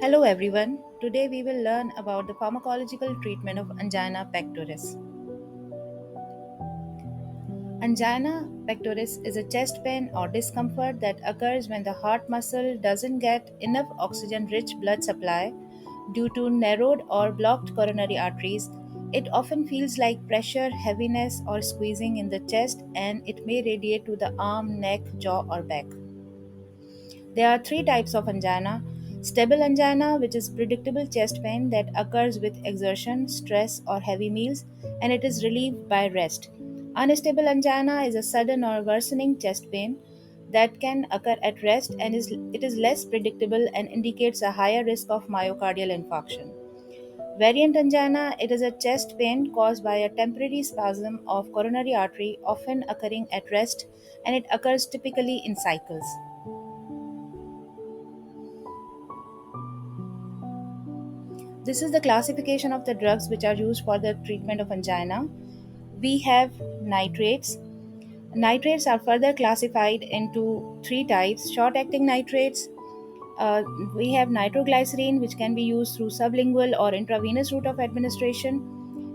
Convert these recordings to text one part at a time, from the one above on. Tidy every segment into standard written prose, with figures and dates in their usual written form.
Hello everyone. Today we will learn about the pharmacological treatment of angina pectoris. Angina pectoris is a chest pain or discomfort that occurs when the heart muscle doesn't get enough oxygen rich blood supply due to narrowed or blocked coronary arteries. It often feels like pressure, heaviness, or squeezing in the chest, and it may radiate to the arm, neck, jaw, or back. There are three types of angina: stable angina, which is predictable chest pain that occurs with exertion, stress, or heavy meals, and it is relieved by rest. Unstable angina is a sudden or worsening chest pain that can occur at rest and it is less predictable and indicates a higher risk of myocardial infarction. Variant angina, it is a chest pain caused by a temporary spasm of coronary artery, often occurring at rest, and it occurs typically in cycles. This is the classification of the drugs which are used for the treatment of angina. We have nitrates. Nitrates are further classified into three types: short acting nitrates. Uh, we have nitroglycerin, which can be used through sublingual or intravenous route of administration.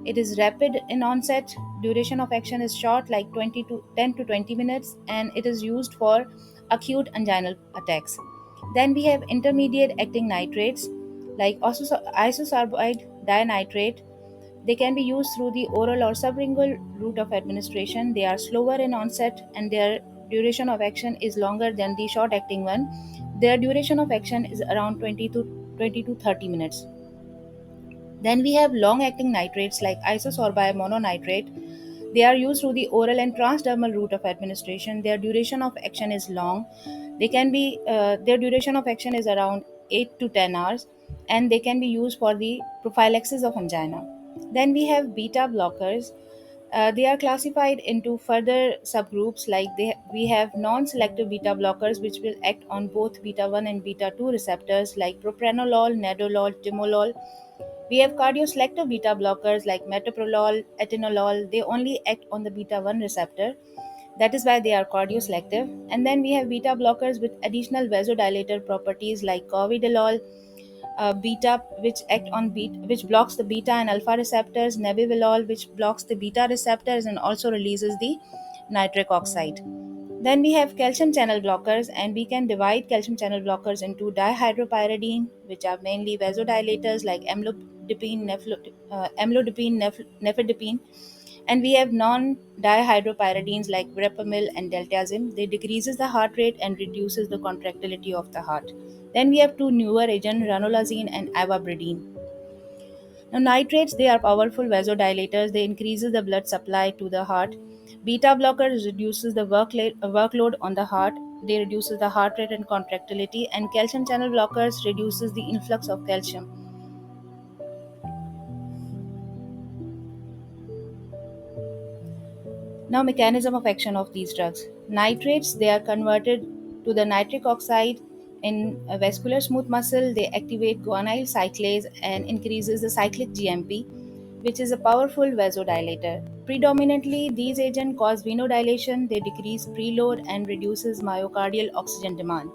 It is rapid in onset, duration of action is short, like 20 to 10 to 20 minutes, and it is used for acute anginal attacks. Then we have intermediate acting nitrates like isosorbide dinitrate. They can be used through the oral or sublingual route of administration. They are slower in onset and their duration of action is longer than the short acting one. Their duration of action is around 20 to 30 minutes. Then we have long acting nitrates like isosorbide mononitrate. They are used through the oral and transdermal route of administration. Their duration of action is long. Their duration of action is around 8 to 10 hours, and they can be used for the prophylaxis of angina. Then we have beta blockers. They are classified into further subgroups like we have non-selective beta blockers which will act on both beta 1 and beta 2 receptors like propranolol, nadolol, timolol. We have cardioselective beta blockers like metoprolol, atenolol. They only act on the beta 1 receptor. That is why they are cardioselective. And then we have beta blockers with additional vasodilator properties like corvidolol, beta, which blocks the beta and alpha receptors, nebivolol, which blocks the beta receptors and also releases the nitric oxide. Then we have calcium channel blockers, and we can divide calcium channel blockers into dihydropyridine, which are mainly vasodilators like nifedipine, and we have non-dihydropyridines like verapamil and deltazim. They decreases the heart rate and reduces the contractility of the heart. Then we have two newer agents, ranolazine and ivabradine. Now, nitrates, they are powerful vasodilators. They increases the blood supply to the heart. Beta blockers reduces the workload on the heart. They reduces the heart rate and contractility. And calcium channel blockers reduces the influx of calcium. Now, mechanism of action of these drugs. Nitrates, they are converted to the nitric oxide in a vascular smooth muscle. They activate guanyl cyclase and increases the cyclic GMP, which is a powerful vasodilator. Predominantly, these agents cause venodilation. They decrease preload and reduces myocardial oxygen demand.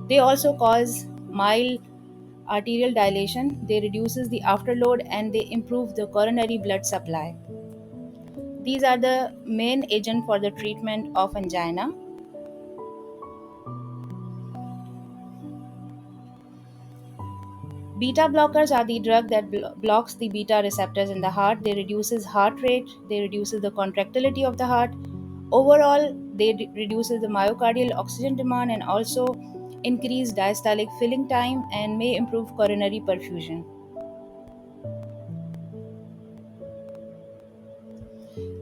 They also cause mild arterial dilation. They reduces the afterload and they improve the coronary blood supply. These are the main agent for the treatment of angina. Beta blockers are the drug that blocks the beta receptors in the heart. They reduces heart rate, they reduces the contractility of the heart. Overall, they reduces the myocardial oxygen demand and also increase diastolic filling time and may improve coronary perfusion.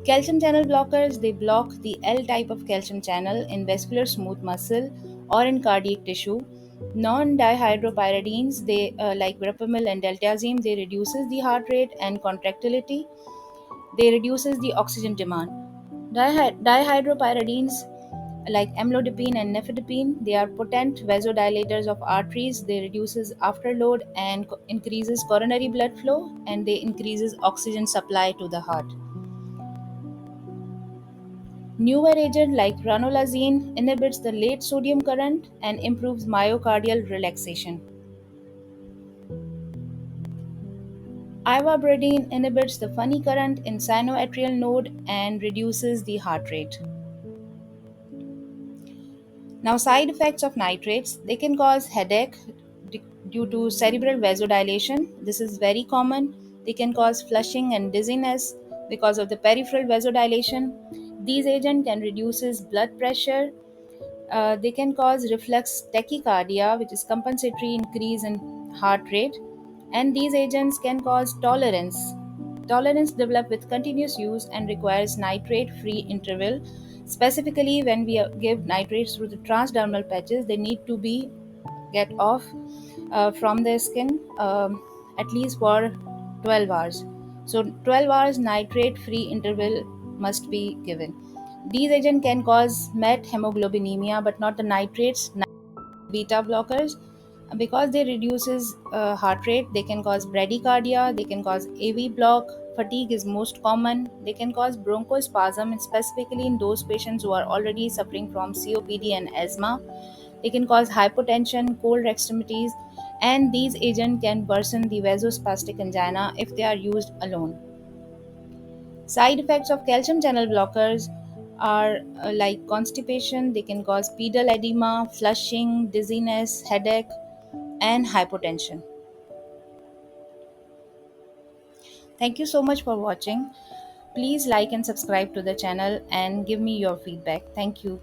Calcium channel blockers, they block the L type of calcium channel in vascular smooth muscle or in cardiac tissue. Non-dihydropyridines, they like verapamil and deltazim, they reduces the heart rate and contractility. They reduces the oxygen demand. Dihydropyridines like amlodipine and nifedipine, they are potent vasodilators of arteries. They reduces afterload and increases coronary blood flow, and they increases oxygen supply to the heart. Newer agent like ranolazine inhibits the late sodium current and improves myocardial relaxation. Ivabradine inhibits the funny current in sinoatrial node and reduces the heart rate. Now, side effects of nitrates, they can cause headache due to cerebral vasodilation. This is very common. They can cause flushing and dizziness because of the peripheral vasodilation. These agents can reduces blood pressure. They can cause reflex tachycardia, which is compensatory increase in heart rate. And these agents can cause tolerance. Tolerance develop with continuous use and requires nitrate-free interval. Specifically, when we give nitrates through the transdermal patches, they need to be get off from the skin at least for 12 hours. So 12 hours nitrate-free interval must be given. These agents can cause methemoglobinemia, but not the nitrates. Beta blockers, because they reduces heart rate, they can cause bradycardia, they can cause AV block. Fatigue is most common. They can cause bronchospasm, and specifically in those patients who are already suffering from COPD and asthma. They can cause hypotension, cold extremities, and these agents can worsen the vasospastic angina if they are used alone. Side effects of calcium channel blockers are like constipation, they can cause pedal edema, flushing, dizziness, headache, and hypotension. Thank you so much for watching. Please like and subscribe to the channel and give me your feedback. Thank you.